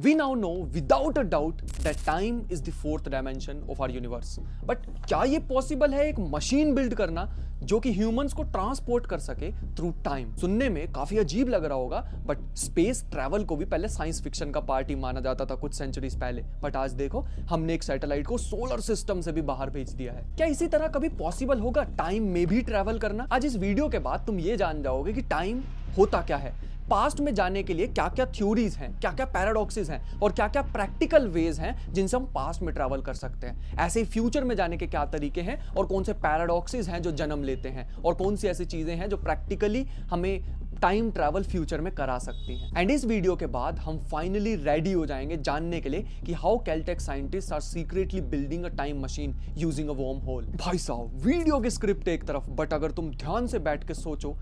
We now know without a doubt that time is the fourth dimension of our universe. But क्या ये possible है एक machine build करना जो कि ह्यूमंस को ट्रांसपोर्ट कर सके थ्रू टाइम? सुनने में काफी अजीब लग रहा होगा, बट स्पेस ट्रैवल को भी पहले साइंस फिक्शन का पार्ट ही माना जाता था कुछ सेंचुरीज पहले। बट आज देखो, हमने एक सैटेलाइट को सोलर सिस्टम से भी बाहर भेज दिया है। क्या इसी तरह कभी पॉसिबल होगा टाइम में भी ट्रैवल करना? आज इस वीडियो के बाद तुम ये जान जाओगे कि टाइम होता क्या है, पास्ट में जाने के लिए क्या क्या थ्योरीज हैं, क्या क्या पैराडॉक्सेस हैं और क्या क्या प्रैक्टिकल वेज हैं जिनसे हम पास्ट में ट्रैवल कर सकते हैं। ऐसे ही फ्यूचर में जाने के क्या तरीके हैं और कौन से पैराडॉक्सेस हैं जो जन्म लेते हैं और कौन सी ऐसी चीजें हैं जो प्रैक्टिकली हमें टाइम ट्रैवल फ्यूचर में करा सकती हैं। एंड इस वीडियो के बाद हम फाइनली रेडी हो जाएंगे जानने के लिए कि how Caltech scientists are secretly building a time machine using a wormhole. भाई साहब, वीडियो की स्क्रिप्ट एक तरफ, बट अगर तुम ध्यान से बैठ के सोचो,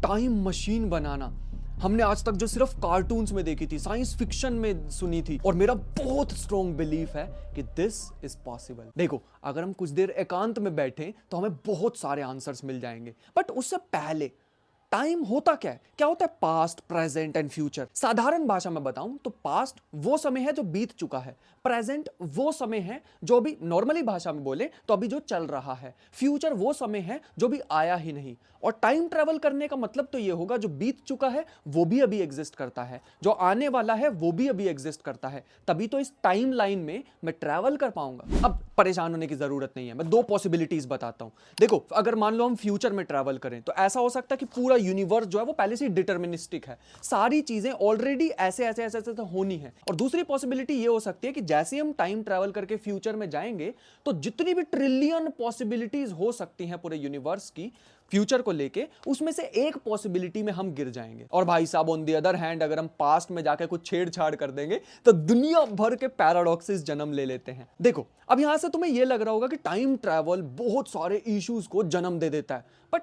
टाइम मशीन बनाना हमने आज तक जो सिर्फ कार्टून्स में देखी थी, साइंस फिक्शन में सुनी थी, और मेरा बहुत स्ट्रॉन्ग बिलीफ है कि दिस इज पॉसिबल। देखो, अगर हम कुछ देर एकांत में बैठे तो हमें बहुत सारे आंसर्स मिल जाएंगे, बट उससे पहले टाइम होता क्या है? क्या होता है पास्ट, प्रेजेंट एंड फ्यूचर? साधारण भाषा में बताऊं तो पास्ट वो समय है जो बीत चुका है, प्रेजेंट वो समय है जो अभी, नॉर्मली भाषा में बोले तो अभी जो चल रहा है, फ्यूचर वो समय है जो भी आया ही नहीं। और टाइम ट्रैवल करने का मतलब तो ये होगा जो बीत चुका है वो भी अभी एग्जिस्ट करता है, जो आने वाला है वो भी अभी एग्जिस्ट करता है, तभी तो इस टाइम लाइन में मैं ट्रैवल कर पाऊंगा। अब परेशान होने की जरूरत नहीं है, मैं दो पॉसिबिलिटीज बताता हूं। देखो, अगर मान लो हम फ्यूचर में ट्रैवल करें तो ऐसा हो सकता है कि पूरा यूनिवर्स जो है वो पहले से डिटर्मिनिस्टिक है, सारी चीजें ऑलरेडी ऐसे ऐसे ऐसे ऐसे होनी है। और दूसरी पॉसिबिलिटी ये हो सकती है कि जैसे हम टाइम ट्रैवल करके फ्यूचर में जाएंगे तो जितनी भी ट्रिलियन पॉसिबिलिटीज हो सकती हैं पूरे यूनिवर्स की फ्यूचर को लेके, उसमें से एक पॉसिबिलिटी में हम गिर जाएंगे। और भाई साहब, ऑन द अदर हैंड, अगर हम पास्ट में जाके कुछ छेड़छाड़ कर देंगे तो दुनिया भर के पैराडॉक्सेस जन्म ले लेते हैं। देखो, अब यहां से तुम्हें यह लग रहा होगा कि टाइम ट्रैवल बहुत सारे इश्यूज को जन्म दे देता है, बट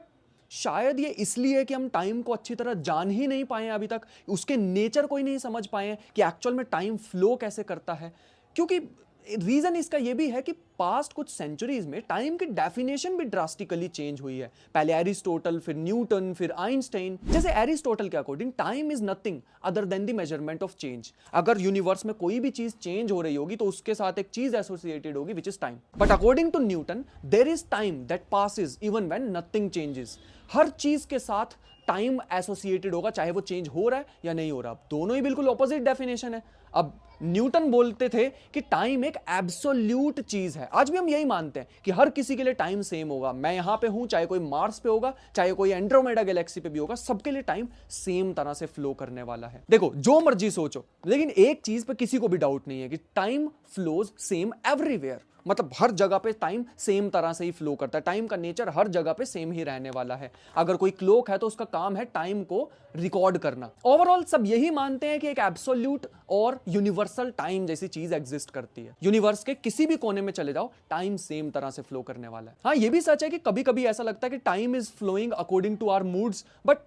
शायद ये इसलिए है कि हम टाइम को अच्छी तरह जान ही नहीं पाए हैं अभी तक, उसके नेचर को ही नहीं समझ पाए हैं कि एक्चुअल में टाइम फ्लो कैसे करता है। क्योंकि रीजन इसका यह भी है कि पास्ट कुछ सेंचुरीज में टाइम की डेफिनेशन भी ड्रास्टिकली चेंज हुई है। पहले एरिस्टोटल, फिर न्यूटन, फिर आइंस्टाइन। जैसे एरिस्टोटल के according time is nothing other than the measurement of change. अगर यूनिवर्स में कोई भी चीज चेंज हो रही होगी तो उसके साथ एक चीज एसोसिएटेड होगी which is time. But according to Newton, there is time that passes even when nothing changes. हर चीज के साथ टाइम एसोसिएटेड होगा, चाहे वो चेंज हो रहा है या नहीं हो रहा। दोनों ही बिल्कुल ऑपोजिट डेफिनेशन है। अब न्यूटन बोलते थे कि टाइम एक एब्सोल्यूट चीज है। आज भी हम यही मानते हैं कि हर किसी के लिए टाइम सेम होगा। मैं यहां पे हूं, चाहे कोई मार्स पे होगा, चाहे कोई एंड्रोमेडा गैलेक्सी पे भी होगा, सबके लिए टाइम सेम तरह से फ्लो करने वाला है। देखो, जो मर्जी सोचो, लेकिन एक चीज पे किसी को भी डाउट नहीं है कि टाइम फ्लोज सेम एवरीवेयर। मतलब हर जगह पे टाइम सेम तरह से ही फ्लो करता है। टाइम का नेचर हर जगह पे सेम ही रहने वाला है। अगर कोई क्लॉक है तो उसका काम है टाइम को रिकॉर्ड करना। ओवरऑल सब यही मानते हैं कि एक एब्सोल्यूट और यूनिवर्सल टाइम जैसी चीज एग्जिस्ट करती है। यूनिवर्स के किसी भी कोने में चले जाओ, टाइम सेम तरह से फ्लो करने वाला है। हाँ, ये भी सच है कि कभी कभी ऐसा लगता है कि time is flowing according to our moods, but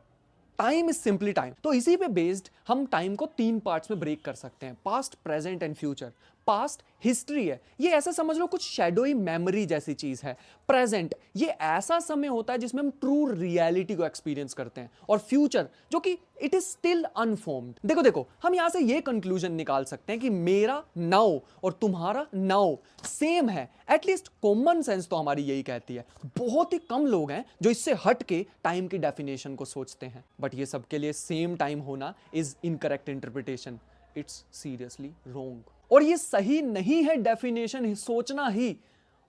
time is simply time. तो इसी पे बेस्ड हम टाइम को 3 पार्ट्स में ब्रेक कर सकते हैं, past, present and future. Past history है, ये ऐसा समझ लो कुछ शैडोई मेमोरी जैसी चीज है। प्रेजेंट ये ऐसा समय होता है जिसमें हम ट्रू रियलिटी को एक्सपीरियंस करते हैं। और फ्यूचर जो कि इट इज स्टिल अनफॉर्म्ड। देखो, हम यहां से ये कंक्लूजन निकाल सकते हैं कि मेरा नाउ और तुम्हारा नाउ सेम है। एटलीस्ट कॉमन सेंस तो हमारी यही कहती है। बहुत ही कम लोग हैं जो इससे हट के टाइम की डेफिनेशन को सोचते हैं। बट ये सबके लिए सेम टाइम होना is incorrect interpretation. It's seriously wrong. और ये सही नहीं है डेफिनेशन सोचना ही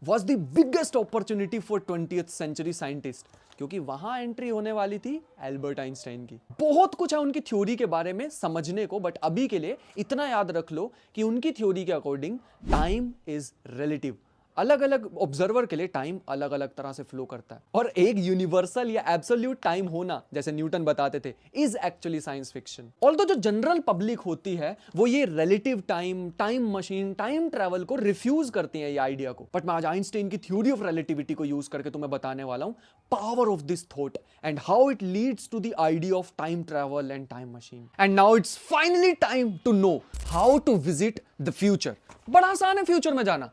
was the biggest opportunity for 20th century scientist, क्योंकि वहां एंट्री होने वाली थी एल्बर्ट आइंस्टाइन की। बहुत कुछ है उनकी थ्योरी के बारे में समझने को, बट अभी के लिए इतना याद रख लो कि उनकी थ्योरी के अकॉर्डिंग टाइम इज रिलेटिव। अलग अलग ऑब्जर्वर के लिए टाइम अलग अलग तरह से फ्लो करता है। और एक यूनिवर्सल या एब्सोल्यूट टाइम होना, जैसे न्यूटन बताते थे, is actually science fiction. Although जो जनरल पब्लिक होती है वो ये relative time, time machine, time travel को रिफ्यूज करती है, ये आइडिया को। बट मैं आज आइंस्टाइन की थ्योरी ऑफ रिलेटिविटी को यूज करके तुम्हें बताने वाला हूं power of this thought and how it leads to the idea of time travel and time machine. And now it's finally time to know how to visit the future. बड़ा आसान है future में जाना,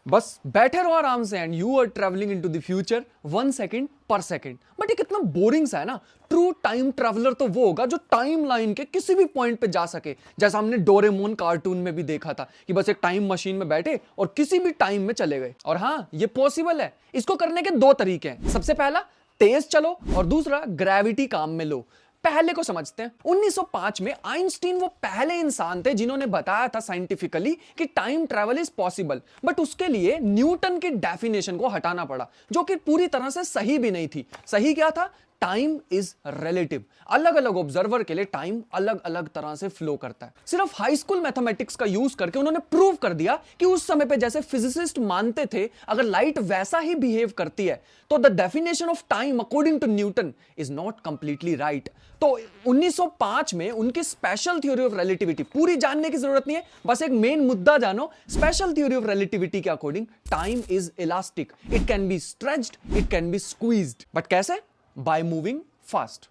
बस बैठे रहो आराम से and you are travelling into the future 1 second पर सेकंड। बट ये कितना बोरिंग सा है ना। ट्रू ट्रू टाइम ट्रैवलर तो वो होगा जो टाइम लाइन के किसी भी पॉइंट पे जा सके, जैसा हमने डोरेमोन कार्टून में भी देखा था कि बस एक टाइम मशीन में बैठे और किसी भी टाइम में चले गए। और हाँ, ये पॉसिबल है। इसको करने के दो तरीके हैं। सबसे पहला, तेज चलो, और दूसरा, ग्रेविटी काम में लो। पहले को समझते हैं। 1905 में आइंस्टीन वो पहले इंसान थे जिन्होंने बताया था साइंटिफिकली कि time travel is possible, but उसके लिए न्यूटन की डेफिनेशन को हटाना पड़ा, जो कि पूरी तरह से सही भी नहीं थी। सही क्या था? Time is relative. अलग अलग ऑब्जर्वर के लिए टाइम अलग अलग तरह से फ्लो करता है। सिर्फ हाई स्कूल मैथमेटिक्स का यूज करके उन्होंने प्रूव कर दिया कि उस समय पे जैसे फिजिसिस्ट मानते थे अगर लाइट वैसा ही बिहेव करती है तो the definition of time according to Newton is not completely right. तो 1905 में उनकी स्पेशल थ्योरी ऑफ रिलेटिविटी, पूरी जानने की जरूरत नहीं है, बस एक मेन मुद्दा जानो। स्पेशल थ्योरी ऑफ रिलेटिविटी के according time is elastic, it can be stretched, it can be squeezed. But कैसे? By moving fast,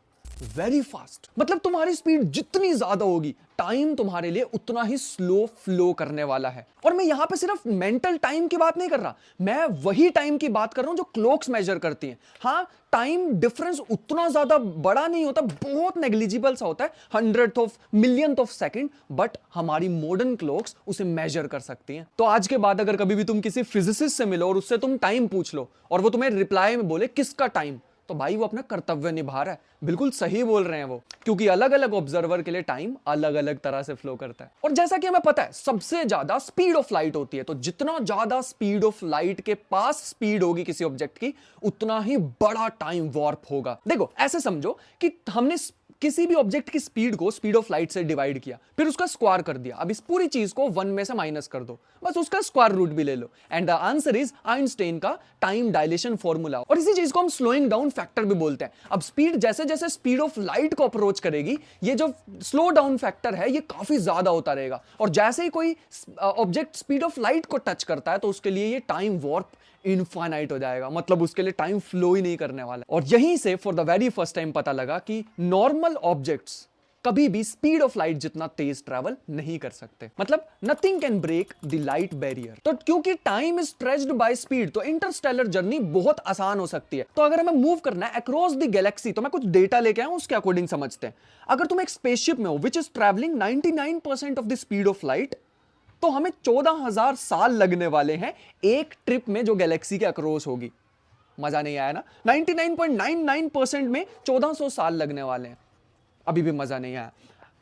very fast. मतलब तुम्हारी स्पीड जितनी ज्यादा होगी, टाइम तुम्हारे लिए उतना ही स्लो फ्लो करने वाला है। और मैं यहां पे सिर्फ मेंटल टाइम की बात नहीं कर रहा, मैं वही टाइम की बात कर रहा हूं जो क्लॉक्स मेजर करती हैं। हां, टाइम डिफरेंस उतना ज्यादा बड़ा नहीं होता, बहुत नेग्लिजिबल सा होता है, 100th of millionth of second, but हमारी मॉडर्न क्लॉक्स उसे मेजर कर सकती हैं। तो आज के बाद अगर कभी भी तुम किसी फिजिसिस्ट से मिलो और उससे तुम टाइम पूछ लो और वो तुम्हें रिप्लाई में बोले किसका टाइम, तो भाई वो अपना कर्तव्य निभा रहा है। बिल्कुल सही बोल रहे हैं वो, क्योंकि अलग अलग ऑब्जर्वर के लिए टाइम अलग अलग तरह से फ्लो करता है। और जैसा कि हमें पता है सबसे ज्यादा स्पीड ऑफ लाइट होती है, तो जितना ज्यादा स्पीड ऑफ लाइट के पास स्पीड होगी किसी ऑब्जेक्ट की, उतना ही बड़ा टाइम वॉर्प होगा। देखो ऐसे समझो कि हमने किसी भी ऑब्जेक्ट की स्पीड को स्पीड ऑफ लाइट से डिवाइड किया, फिर उसका स्क्वायर कर दिया। अब इस पूरी चीज को 1 में से माइनस कर दो, बस उसका स्क्वायर रूट भी ले लो, and the answer is Einstein का टाइम डायलेशन फॉर्मूला। और इसी चीज को हम स्लोइंग डाउन फैक्टर भी बोलते हैं। अब स्पीड जैसे जैसे स्पीड ऑफ लाइट को अप्रोच करेगी, ये जो स्लो डाउन फैक्टर है ये काफी ज्यादा होता रहेगा। और जैसे ही कोई ऑब्जेक्ट स्पीड ऑफ लाइट को टच करता है तो उसके लिए ये टाइम वॉर्प इनफाइनाइट हो जाएगा, मतलब उसके लिए टाइम फ्लो ही नहीं करने वाला। और यहीं से for the very first time पता लगा कि नॉर्मल ऑब्जेक्ट्स कभी भी स्पीड ऑफ लाइट जितना तेज ट्रैवल नहीं कर सकते, मतलब nothing can break the light barrier. तो क्योंकि time is stretched by speed, तो इंटरस्टेलर जर्नी बहुत आसान हो सकती है। तो अगर हमें मूव करना है अक्रॉस द गैलेक्सी, तो मैं कुछ डेटा लेके आया हूं, उसके अकॉर्डिंग समझते हैं। अगर तुम एक स्पेसशिप में हो which is travelling 99% of the speed of light, तो हमें 14,000 साल लगने वाले हैं एक ट्रिप में जो गैलेक्सी के अक्रॉस होगी। मजा नहीं आया ना? 99.99% में 1400 साल लगने वाले हैं, अभी भी मजा नहीं आया।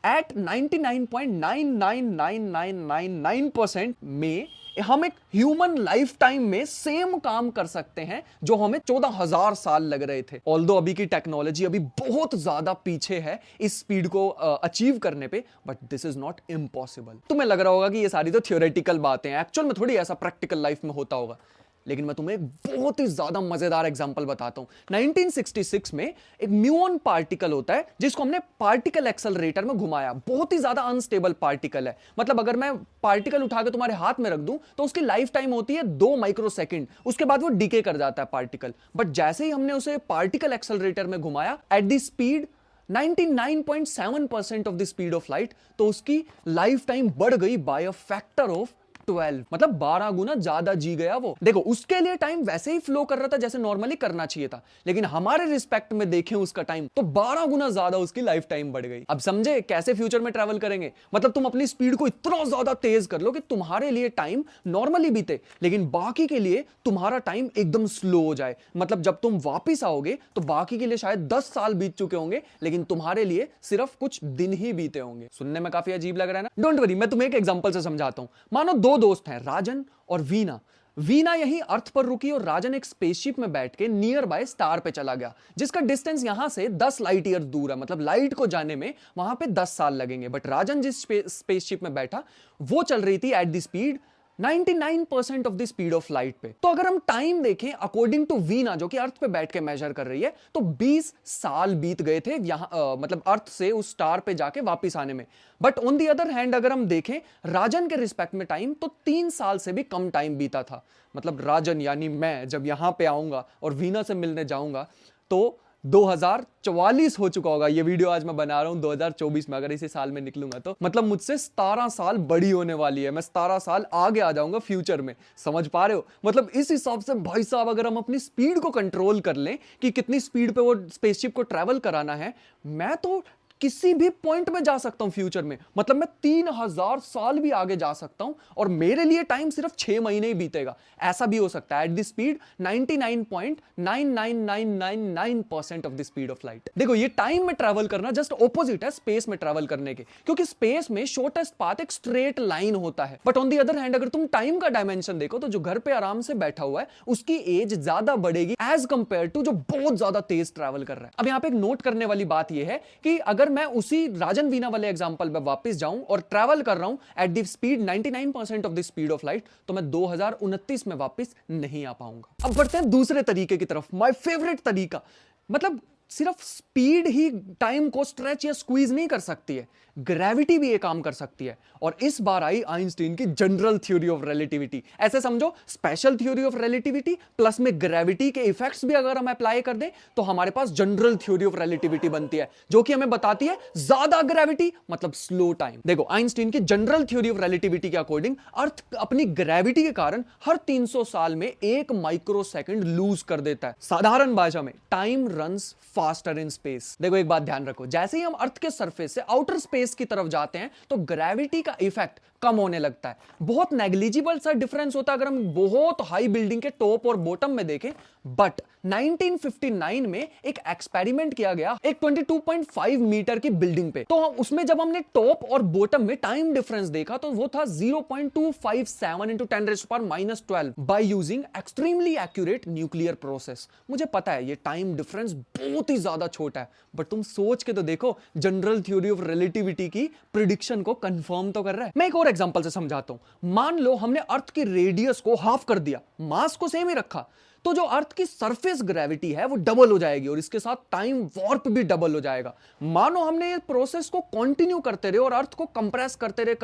एट 99.999999% में हम एक ह्यूमन लाइफ टाइम में सेम काम कर सकते हैं जो हमें 14,000 साल लग रहे थे। ऑल्दो अभी की टेक्नोलॉजी अभी बहुत ज्यादा पीछे है इस स्पीड को अचीव करने पे, but this is not impossible. तुम्हें लग रहा होगा कि ये सारी तो थियोरेटिकल बातें हैं, एक्चुअल में थोड़ी ऐसा प्रैक्टिकल लाइफ में होता होगा। लेकिन मैं तुम्हें एक बहुत ही ज्यादा मजेदार एग्जांपल बताता हूं। 1966 में एक म्यूऑन पार्टिकल होता है जिसको हमने पार्टिकल एक्सेलरेटर में घुमाया। बहुत ही ज्यादा अनस्टेबल पार्टिकल है, मतलब अगर मैं पार्टिकल उठा के तुम्हारे हाथ में रख दूं तो उसकी लाइफ टाइम होती है 2 माइक्रोसेकंड, उसके बाद वो डिके कर जाता है पार्टिकल। बट जैसे ही हमने उसे पार्टिकल एक्सेलरेटर में घुमाया at the speed 99.7% of the speed of light, तो उसकी लाइफ टाइम बढ़ गई बाय अ फैक्टर ऑफ 12, मतलब 12 गुना ज्यादा जी गया वो। देखो उसके लिए टाइम वैसे ही फ्लो कर रहा था जैसे नॉर्मली करना चाहिए था, लेकिन हमारे रिस्पेक्ट में देखें उसका टाइम तो 12 गुना ज्यादा उसकी लाइफ टाइम बढ़ गई। अब समझे कैसे फ्यूचर में ट्रैवल करेंगे? मतलब तुम अपनी स्पीड को इतना ज्यादा तेज कर लो कि तुम्हारे लिए टाइम नॉर्मली बीते, लेकिन बाकी के लिए तुम्हारा टाइम एकदम स्लो हो जाए। मतलब जब तुम वापिस आओगे तो बाकी के लिए शायद 10 साल बीत चुके होंगे, लेकिन तुम्हारे लिए सिर्फ कुछ दिन ही बीते होंगे। सुनने में काफी अजीब लग रहा है ना? डोंट वरी, मैं तुम्हें एक एग्जांपल से समझाता हूं। मानो 2 दोस्त हैं, राजन और वीना। वीना यहीं अर्थ पर रुकी और राजन एक स्पेसशिप में बैठ के नियर बाय स्टार पे चला गया, जिसका डिस्टेंस यहां से 10 लाइट ईयर दूर है, मतलब लाइट को जाने में वहां पे 10 साल लगेंगे। बट राजन जिस स्पेसशिप में बैठा वो चल रही थी at the speed 99% of the speed of light पे। तो अगर हम टाइम देखें अकॉर्डिंग टू वीना जो कि अर्थ पे बैठ के मेजर कर रही है, तो 20 साल बीत गए थे यहां मतलब अर्थ से उस स्टार पे जाके वापस आने में। But on the other hand अगर हम देखें राजन के रिस्पेक्ट में टाइम, तो 3 साल से भी कम टाइम बीता था। मतलब राजन यानी मैं जब यहां पे आऊंगा और वीना से मिलने जाऊंगा तो 2044 हो चुका होगा। ये वीडियो आज मैं बना रहा हूं 2024 में, अगर इसी साल में निकलूंगा तो मतलब मुझसे 17 साल बड़ी होने वाली है। मैं 17 साल आगे आ जाऊंगा फ्यूचर में, समझ पा रहे हो? मतलब इस हिसाब से भाई साहब, अगर हम अपनी स्पीड को कंट्रोल कर लें कि कितनी स्पीड पे वो स्पेसशिप को ट्रैवल कराना है, मैं तो किसी भी पॉइंट में जा सकता हूं फ्यूचर में। मतलब मैं 3000 साल भी आगे जा सकता हूं और मेरे लिए टाइम सिर्फ 6 महीने ही बीतेगा। ऐसा भी हो सकता है at the speed 99.99999% of the speed of light. देखो, ये टाइम में ट्रैवल करना जस्ट ऑपोजिट है स्पेस में ट्रैवल करने के, क्योंकि स्पेस में शॉर्टेस्ट पाथ एक स्ट्रेट लाइन होता है। But on the other hand, अगर तुम टाइम का डायमेंशन देखो तो जो घर पे आराम से बैठा हुआ है उसकी एज ज्यादा बढ़ेगी एज कंपेयर टू जो बहुत ज्यादा तेज ट्रैवल कर रहा है। अब यहां पे एक नोट करने वाली बात यह है कि अगर मैं उसी राजन वीना वाले एग्जांपल में वापस जाऊं और ट्रैवल कर रहा हूं at the speed 99% of the speed of light, तो मैं 2029 में वापस नहीं आ पाऊंगा। अब बढ़ते हैं दूसरे तरीके की तरफ, माय फेवरेट तरीका। मतलब सिर्फ स्पीड ही टाइम को स्ट्रेच या स्क्वीज नहीं कर सकती है, ग्रेविटी भी ये काम कर सकती है। और इस बार आई आइंस्टीन की जनरल थ्योरी ऑफ रिलेटिविटी। ऐसे समझो, special theory of relativity plus में ग्रेविटी के इफेक्ट्स भी अगर हम अप्लाई कर दें तो हमारे पास जनरल थ्योरी ऑफ रिलेटिविटी बनती है, जो कि हमें बताती है ज्यादा ग्रेविटी मतलब स्लो टाइम। देखो, आइंस्टीन की जनरल थ्योरी ऑफ रिलेटिविटी के अकॉर्डिंग अर्थ अपनी ग्रेविटी के कारण हर 300 साल में 1 माइक्रो सेकंड लूज कर देता है। साधारण भाषा में time runs faster in space. देखो, एक बात ध्यान रखो, जैसे ही हम अर्थ के सरफेस से आउटर स्पेस की तरफ जाते हैं तो ग्रेविटी का इफेक्ट कम होने लगता है। बहुत नेग्लिजिबल सा डिफरेंस होता है अगर हम बहुत हाई बिल्डिंग के टॉप और बॉटम में देखें। बट 1959 में एक एक्सपेरिमेंट किया गया एक 22.5 मीटर की बिल्डिंग पे, तो उसमें जब हमने टॉप और बॉटम में टाइम डिफरेंस देखा तो वो था 0.257 into 10⁻⁻12 by using extremely accurate nuclear process. मुझे पता है ये टाइम डिफरेंस बहुत ही ज्यादा छोटा है, बट तुम सोच के तो देखो, जनरल थ्योरी ऑफ रिलेटिविटी की प्रिडिक्शन को कंफर्म तो कर रहा है। मैं एक और एग्जांपल से समझाता हूं। मान लो हमने अर्थ की रेडियस को हाफ कर दिया, मास को सेम ही रखा, तो जो अर्थ की सरफेस ग्रेविटी है वो डबल हो जाएगी और इसके साथ टाइम वार्प भी डबल हो जाएगा। मानो हमने ये प्रोसेस को कंटिन्यू करते रहे और अर्थ को कंप्रेस करते रहे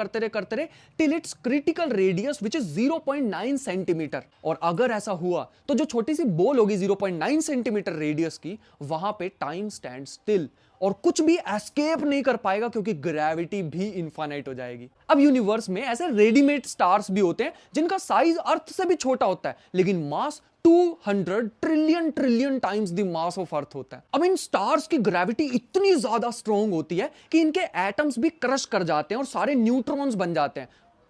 till it's critical radius which is 0.9 centimetre. और अगर ऐसा हुआ तो जो छोटी सी बॉल होगी 0.9 सेंटीमीटर रेडियस की, वहां पे टाइम स्टैंड स्टिल और कुछ भी एस्केप नहीं कर पाएगा, क्योंकि ग्रेविटी भी इनफाइनाइट हो जाएगी। अब यूनिवर्स में ऐसे रेडीमेड स्टार्स भी होते हैं जिनका साइज अर्थ से भी छोटा होता है, लेकिन मास 200 trillion times the mass of earth होता है। अब इन स्टार्स की ग्रेविटी इतनी ज्यादा स्ट्रॉन्ग होती है कि इनके एटम्स भी क्रश कर जाते हैं और सारे न्यूट्रॉन्स बन जाते हैं।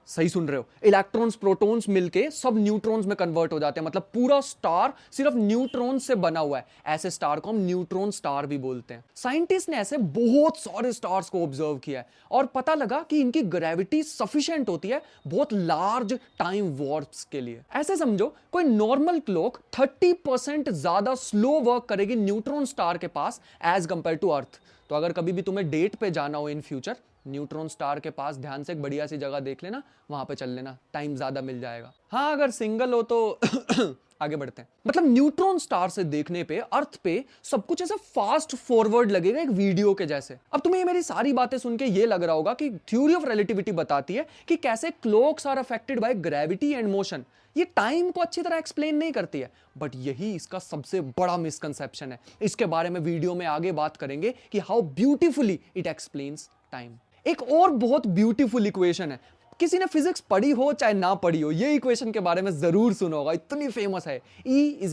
सही सुन रहे हो, इलेक्ट्रॉन्स प्रोटॉन्स मिलके सब न्यूट्रॉन्स में कन्वर्ट हो जाते हैं। मतलब पूरा स्टार सिर्फ न्यूट्रॉन से बना हुआ है। ऐसे स्टार को हम न्यूट्रॉन स्टार भी बोलते हैं। साइंटिस्ट ने ऐसे बहुत सारे स्टार्स को ऑब्जर्व किया है और पता लगा कि इनकी ग्रेविटी सफिशिएंट होती है बहुत लार्ज टाइम वॉर्प्स के लिए। ऐसे समझो, कोई नॉर्मल क्लॉक 30% ज्यादा स्लो वर्क करेगी न्यूट्रॉन स्टार के पास एज कंपेयर टू अर्थ। तो अगर कभी भी तुम्हें डेट पे जाना हो इन फ्यूचर, न्यूट्रॉन स्टार के पास ध्यान से एक बढ़िया सी जगह देख लेना, वहां पे चल लेना, टाइम ज्यादा मिल जाएगा। हाँ, अगर सिंगल हो तो आगे बढ़ते हैं। मतलब न्यूट्रॉन स्टार से देखने पे अर्थ पे सब कुछ ऐसा फास्ट फॉरवर्ड लगेगा, एक वीडियो के जैसे। अब तुम्हें ये मेरी सारी बातें सुन के ये लग रहा होगा कि थ्योरी ऑफ रिलेटिविटी बताती है कि कैसे clocks are affected by gravity and motion. ये टाइम को अच्छी तरह एक्सप्लेन नहीं करती है, बट यही इसका सबसे बड़ा मिसकंसेप्शन है। इसके बारे में वीडियो में आगे बात करेंगे कि how beautifully it explains time. एक और बहुत ब्यूटीफुल इक्वेशन है, किसी ने फिजिक्स पढ़ी हो चाहे ना पढ़ी हो, ये इक्वेशन के बारे में जरूर सुना होगा, इतनी फेमस है। E =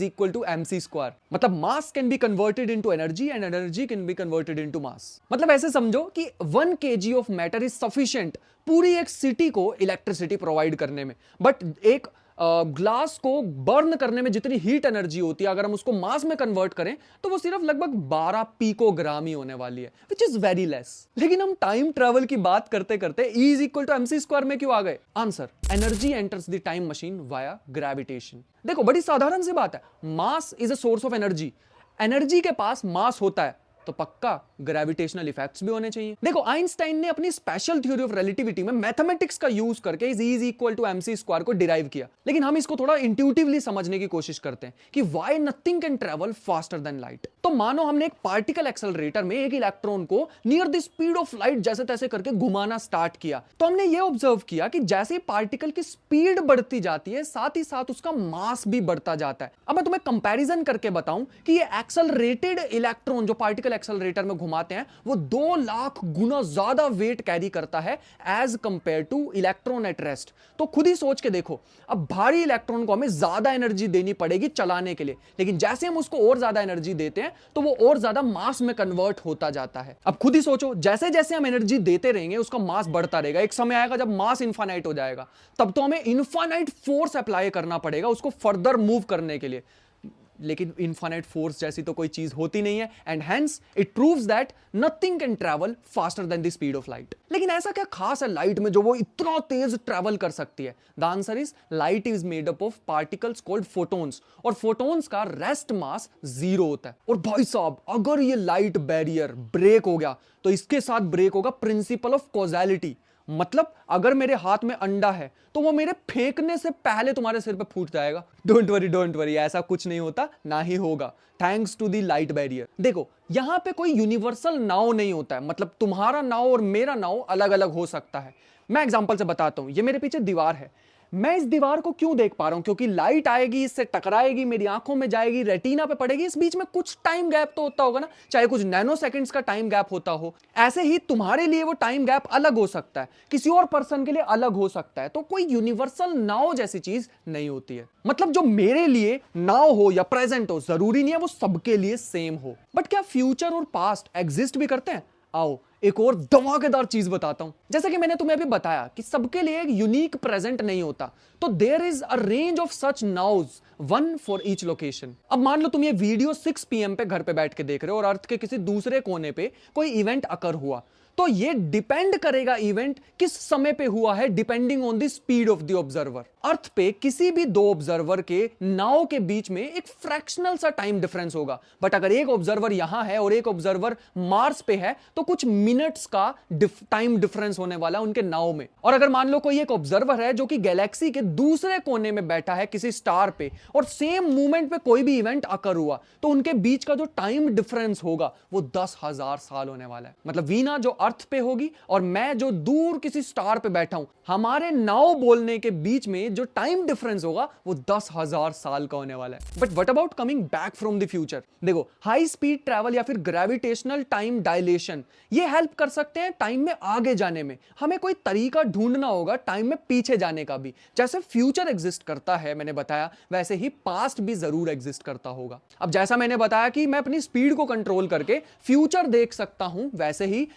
mc²। मतलब मास can be converted into energy and energy can be converted into mass. मतलब ऐसे समझो कि 1 kg of matter is sufficient पूरी एक सिटी को इलेक्ट्रिसिटी प्रोवाइड करने में। बट एक ग्लास को बर्न करने में जितनी हीट एनर्जी होती है, अगर हम उसको मास में कन्वर्ट करें तो वो सिर्फ लगभग 12 पिकोग्राम ही होने वाली है, विच इज वेरी लेस। लेकिन हम टाइम ट्रैवल की बात करते करते E = mc² में क्यों आ गए? Answer, energy enters the time machine via gravitation. देखो, बड़ी साधारण सी बात है, mass is a source of energy. Energy के पास मास होता है तो पक्का ग्रेविटेशनल इफेक्ट्स भी होने चाहिए। देखो आइंस्टाइन ने अपनी स्पेशल थ्योरी ऑफ रिलेटिविटी में मैथमेटिक्स का यूज करके is E equal to mc square को डिराइव किया, लेकिन हम इसको थोड़ा इंट्यूटिवली समझने की कोशिश करते हैं कि why nothing can travel faster than light. तो मानो हमने एक पार्टिकल एक्सेलरेटर में एक इलेक्ट्रॉन को near the speed of light जैसे तैसे करके घुमाना स्टार्ट किया, तो हमने ये ऑब्जर्व किया कि जैसे पार्टिकल की स्पीड बढ़ती जाती है साथ ही साथ उसका मास भी बढ़ता जाता है। अब मैं तुम्हें कंपैरिजन करके बताऊं कि ये एक्सेलरेटेड इलेक्ट्रॉन जो पार्टिकल एक्सेलरेटर में घुमाते हैं वो 2 लाख गुना ज्यादा वेट कैरी करता है as compare to electron at rest. तो खुद ही सोच के देखो, अब भारी इलेक्ट्रॉन को हमें ज्यादा एनर्जी देनी पड़ेगी चलाने के लिए, लेकिन जैसे हम उसको और ज्यादा एनर्जी देते हैं तो वो और ज्यादा मास में कन्वर्ट होता जाता है। अब खुद ही सोचो, जैसे जैसे हम एनर्जी देते रहेंगे उसका मास बढ़ता रहेगा, एक समय आएगा जब मास इनफाइनाइट हो जाएगा, तब तो हमें इनफाइनाइट फोर्स अप्लाई करना पड़ेगा उसको फर्दर मूव करने के लिए। लेकिन इनफाइनाइट फोर्स जैसी तो कोई चीज होती नहीं है, and hence it proves that nothing can travel faster than the speed of light. लेकिन ऐसा क्या खास है लाइट में जो वो इतना तेज ट्रैवल कर सकती है? The answer is light is made up of particles called photons, और फोटॉन्स का रेस्ट मास 0 होता है। और भाई साहब, अगर ये लाइट बैरियर ब्रेक हो गया तो इसके साथ ब्रेक होगा प्रिंसिपल ऑफ कॉजेलिटी। मतलब अगर मेरे हाथ में अंडा है तो वो मेरे फेंकने से पहले तुम्हारे सिर पे फूट जाएगा। डोंट वरी, ऐसा कुछ नहीं होता, ना ही होगा, thanks to the light barrier. देखो यहां पे कोई यूनिवर्सल नाउ नहीं होता है, मतलब तुम्हारा नाउ और मेरा नाउ अलग अलग हो सकता है। मैं एग्जांपल से बताता हूं, ये मेरे पीछे दीवार है, मैं इस दीवार को क्यों देख पा रहा हूं? क्योंकि लाइट आएगी, इससे टकराएगी, मेरी आंखों में जाएगी, रेटिना पे पड़ेगी, इस बीच में कुछ टाइम गैप तो होता होगा ना, चाहे कुछ नैनो सेकंड्स का टाइम गैप होता हो। ऐसे ही तुम्हारे लिए वो टाइम गैप अलग हो सकता है, किसी और पर्सन के लिए अलग हो सकता है। तो कोई यूनिवर्सल नाउ जैसी चीज नहीं होती है। मतलब जो मेरे लिए नाउ हो या प्रेजेंट हो, जरूरी नहीं है वो सबके लिए सेम हो। बट क्या फ्यूचर और पास्ट एग्जिस्ट भी करते हैं? आओ एक और धमाकेदार चीज बताता हूं। जैसे कि मैंने तुम्हें अभी बताया कि सबके लिए एक यूनिक प्रेजेंट नहीं होता, तो there is a range of such nows, one for each location. अब मान लो तुम ये वीडियो 6 PM पे घर पे बैठ के देख रहे हो और अर्थ के किसी दूसरे कोने पे कोई इवेंट अकर हुआ, तो ये डिपेंड करेगा इवेंट किस समय पे हुआ है, depending on the speed of the observer. Earth पे किसी भी 2 ऑब्जर्वर के नाव के बीच में एक फ्रैक्शनल सा टाइम डिफरेंस होगा, बट अगर एक ऑब्जर्वर यहां है और एक ऑब्जर्वर मार्स पे है तो कुछ मिनट्स का टाइम डिफरेंस होने वाला है उनके नाव में। और अगर मान लो कोई एक ऑब्जर्वर है जो कि गैलेक्सी के दूसरे कोने में बैठा है किसी स्टार पे, और सेम मूवमेंट पे कोई भी इवेंट अकर हुआ, तो उनके बीच का जो टाइम डिफरेंस होगा वो 10,000 साल होने वाला है। मतलब वीना जो अर्थ पे होगी और मैं जो दूर किसी स्टार पे बैठा हूं, हमारे नाव बोलने के बीच में जो टाइम डिफरेंस होगा वो 10,000 साल का होने वाला है। But what about coming back from the future? देखो हाई स्पीड ट्रैवल या फिर ग्रेविटेशनल टाइम डायलेशन ये हेल्प कर सकते हैं टाइम में आगे जाने में। हमें कोई तरीका ढूंढना होगा टाइम में पीछे जाने का भी। जैसे फ्यूचर एग्जिस्ट करता है मैंने बताया, वैसे ही पास्ट भी जरूर एग्जिस्ट करता होगा। अब जैसा मैंने बताया कि मैं अपनी स्पीड को कंट्रोल करके फ्यूचर देख सकता हूं, वैसे ही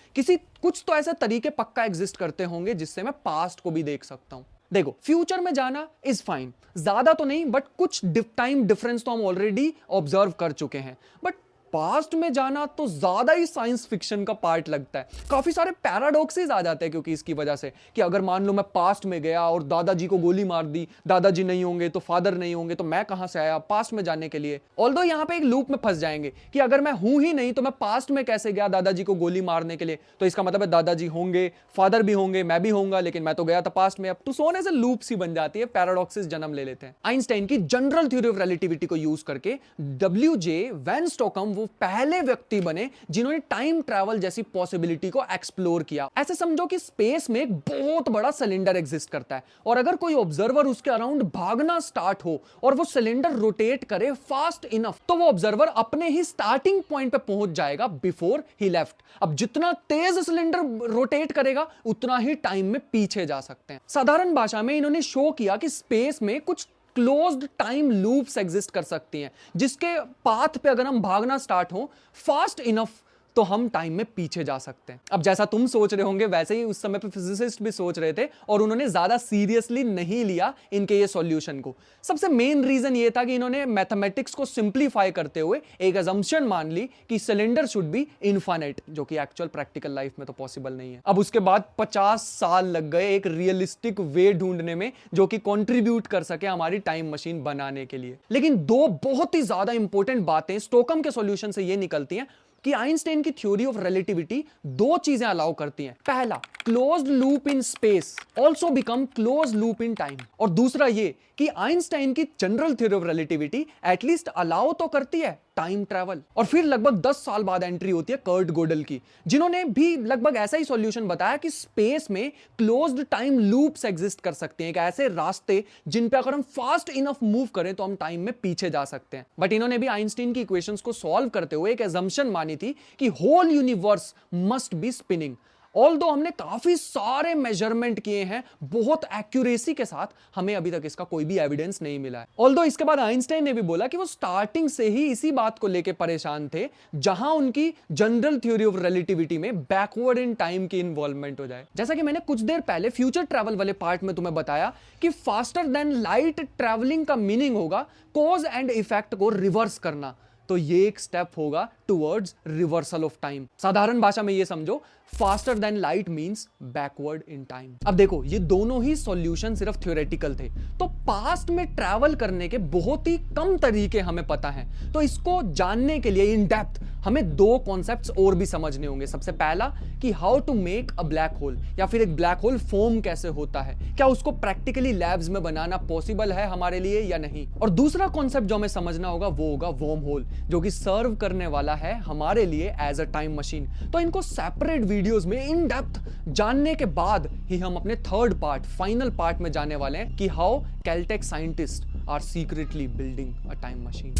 कुछ तो ऐसे तरीके पक्का एग्जिस्ट करते होंगे जिससे मैं पास्ट को भी देख सकता हूं। देखो फ्यूचर में जाना इज फाइन, ज्यादा तो नहीं, बट कुछ टाइम डिफरेंस तो हम ऑलरेडी ऑब्जर्व कर चुके हैं। बट पास्ट में जाना तो ज्यादा ही साइंस फिक्शन का पार्ट लगता है। काफी सारे पैराडॉक्सेस आ जाते हैं क्योंकि इसकी वजह से कि अगर मान लो मैं पास्ट में गया और दादाजी को गोली मार दी, दादाजी नहीं होंगे तो फादर नहीं होंगे, तो मैं कहां से आया पास्ट में जाने के लिए? ऑल्दो यहां पे एक लूप में फंस जाएंगे कि अगर मैं हूं ही नहीं तो मैं पास्ट में कैसे गया दादाजी को गोली मारने के लिए? तो इसका मतलब है दादाजी होंगे, फादर भी होंगे, मैं भी होऊंगा, लेकिन मैं तो गया था पास्ट में। अब तो सोने से लूप सी बन जाती है, पैराडॉक्सेस जन्म ले लेते हैं। आइंस्टाइन की जनरल थ्योरी ऑफ रिलेटिविटी को यूज करके WJ वैन स्टोकम पहले व्यक्ति बने जिन्होंने टाइम ट्रैवल जैसी पॉसिबिलिटी को एक्सप्लोर किया। ऐसे समझो कि स्पेस में एक बहुत बड़ा सिलेंडर एग्जिस्ट करता है, और अगर कोई ऑब्जर्वर उसके अराउंड भागना स्टार्ट हो और वो सिलेंडर रोटेट करे फास्ट इनफ, तो वो ऑब्जर्वर अपने ही स्टार्टिंग पॉइंट पे पहुंच जाएगा बिफोर ही लेफ्ट। अब जितना तेज सिलेंडर रोटेट करेगा उतना ही टाइम में पीछे जा सकते हैं। साधारण भाषा में इन्होंने शो किया कि स्पेस में कुछ क्लोज्ड टाइम लूप्स एग्जिस्ट कर सकती हैं, जिसके पाथ पे अगर हम भागना स्टार्ट हो फास्ट इनफ तो हम टाइम में पीछे जा सकते हैं। अब जैसा तुम सोच रहे होंगे वैसे ही उस समय पे फिजिसिस्ट भी सोच रहे थे, और उन्होंने ज्यादा सीरियसली नहीं लिया इनके ये सॉल्यूशन को। सबसे मेन रीजन ये था कि इन्होंने मैथमेटिक्स को सिंप्लीफाई करते हुए एक अजम्पशन मान ली कि सिलेंडर शुड बी इनफाइनाइट, जो कि एक्चुअल प्रैक्टिकल लाइफ में तो पॉसिबल नहीं है। अब उसके बाद 50 साल लग गए एक रियलिस्टिक वे ढूंढने में जो कि कॉन्ट्रीब्यूट कर सके हमारी टाइम मशीन बनाने के लिए। लेकिन 2 बहुत ही ज्यादा इंपॉर्टेंट बातें स्टोकम के सॉल्यूशन से ये निकलती हैं। कि आइंस्टाइन की थ्योरी ऑफ रिलेटिविटी दो चीजें अलाउ करती हैं। पहला, closed loop in space also become close loop in time, और दूसरा ये कि आइंस्टाइन की general theory of relativity at least allow तो करती है टाइम ट्रैवल। और फिर लगभग 10 साल बाद एंट्री होती है कर्ट गोडल की, जिन्होंने भी लगभग ऐसा ही सॉल्यूशन बताया कि स्पेस में क्लोज्ड टाइम लूप्स एग्जिस्ट कर सकते हैं, एक ऐसे रास्ते जिन पे अगर हम फास्ट इनफ मूव करें तो हम टाइम में पीछे जा सकते हैं। बट इन्होंने भी आइंस्टाइन की इक्वेशंस को सॉल्व करते हुए एक एजम्पशन मानी थी कि whole universe must be spinning. Although हमने काफी सारे मेजरमेंट किए हैं बहुत एक्यूरेसी के साथ, हमें अभी तक इसका कोई भी एविडेंस नहीं मिला है। ऑल्दो इसके बाद आइंस्टाइन ने भी बोला कि वो स्टार्टिंग से ही इसी बात को लेकर परेशान थे जहां उनकी जनरल थ्योरी ऑफ रिलेटिविटी में बैकवर्ड इन टाइम की इन्वॉल्वमेंट हो जाए। जैसा कि मैंने कुछ देर पहले फ्यूचर ट्रैवल वाले पार्ट में तुम्हें बताया कि फास्टर देन लाइट ट्रैवलिंग का मीनिंग होगा कॉज एंड इफेक्ट को रिवर्स करना, तो ये एक स्टेप होगा टुवर्ड्स रिवर्सल ऑफ टाइम। साधारण भाषा में ये समझो, faster than light means backward in time. अब देखो, ये दोनों ही सॉल्यूशन सिर्फ थ्योरेटिकल थे, तो पास्ट में ट्रैवल करने के बहुत ही कम तरीके हमें पता हैं। तो इसको जानने के लिए इन डेप्थ हमें दो कॉन्सेप्ट्स और भी समझने होंगे। सबसे पहला कि how to make a black hole, या फिर एक ब्लैक होल फॉर्म कैसे होता है, क्या उसको प्रैक्टिकली लैब्स में बनाना पॉसिबल है हमारे लिए या नहीं। और दूसरा कॉन्सेप्ट जो हमें समझना होगा वो होगा वर्म होल, जो कि सर्व करने वाला है हमारे लिए एज अ टाइम मशीन। तो इनको सेपरेट वीडियोस में इन डेप्थ जानने के बाद ही हम अपने थर्ड पार्ट, फाइनल पार्ट में जाने वाले हैं कि how Caltech scientists are secretly building a time machine.